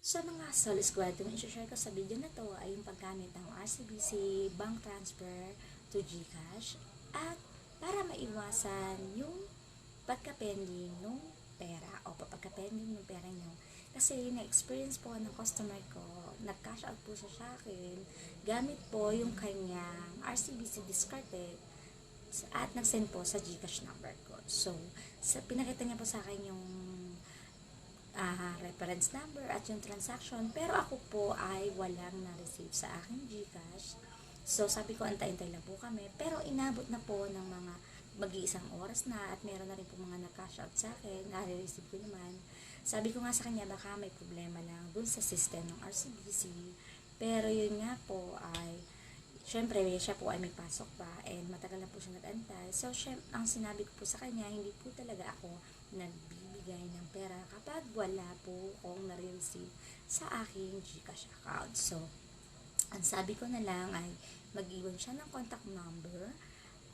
So mga Sol Squad, yung i-share ko sa video na to ay yung paggamit ng RCBC bank transfer to GCash at para maiwasan yung pagka-pending ng pera o pagka-pending ng pera nyo. Kasi na-experience po ng customer ko, nag-cash out po siya sa akin gamit po yung kanyang RCBC discarded at nag-send po sa GCash number ko. So, pinakita niya po sa akin yung reference number at yung transaction, pero ako po ay walang na-receive sa aking GCash. So sabi ko antay-antay lang po kami, pero inabot na po ng mga mag-iisang oras na at meron na rin po mga na-cash out sa akin, na-receive ko naman. Sabi ko nga sa kanya baka may problema lang dun sa system ng RCBC, pero yun nga po ay syempre siya po ay may pasok pa and matagal na po siya nag-antay. So ang sinabi ko po sa kanya, hindi po talaga ako nagbibigay ng pera kapag wala po akong na-receive sa aking GCash account. So ang sabi ko na lang ay mag-iwan siya ng contact number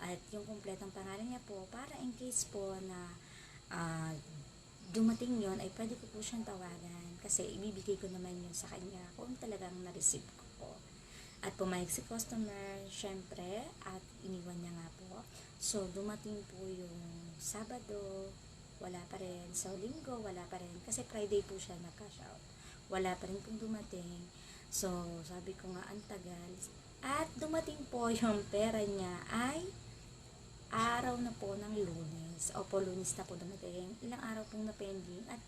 at yung kumpletong pangalan niya po para in case po na dumating yon ay pwede ko po siyang tawagan kasi ibibigay ko naman yun sa kanya kung talagang na-receive ko po. At pumayag si customer, syempre, at iniwan niya nga po. So, dumating po yung Sabado, wala pa rin. So, Linggo, wala pa rin. Kasi Friday po siya na-cash out. Wala pa rin pong dumating. So, sabi ko nga, ang tagal. At dumating po yung pera niya ay araw na po ng Lunes. Opo, Lunes na po dumating. Ilang araw pong na-pending. At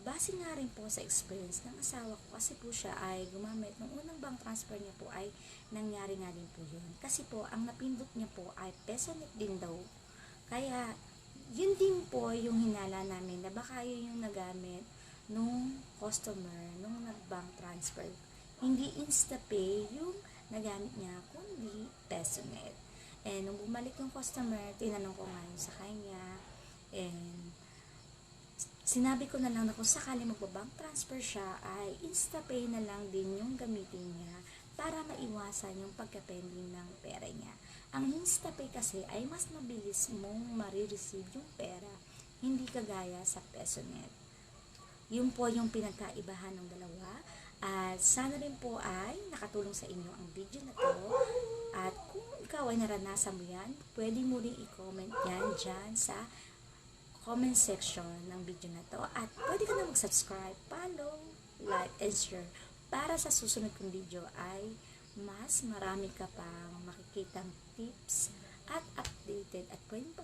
base nga rin po sa experience ng asawa ko kasi po siya ay gumamit ng unang bank transfer niya po ay nangyari nga din po yun. Kasi po, ang napindot niya po ay PesoNet din daw. Kaya, yun din po yung hinala namin na baka yun yung nagamit nung customer, nung nag-bank transfer. Hindi InstaPay yung nagamit niya, kundi PesoNet. And nung bumalik yung customer, tinanong ko nga yun sa kanya. And sinabi ko na lang na kung sakali magbabank transfer siya ay InstaPay na lang din yung gamitin niya para maiwasan yung pagka-pending ng pera niya. Ang InstaPay kasi ay mas mabilis mong marireceive yung pera, hindi kagaya sa PesoNet. Yun po yung pinagkaibahan ng dalawa. At sana rin po ay nakatulong sa inyo ang video na to. At kung ikaw ay naranasan mo yan, pwede mo rin i-comment yan dyan sa comment section ng video na to at pwede ka na mag-subscribe, follow, like, and share para sa susunod kong video ay mas marami ka pang makikitang tips at updated at pwede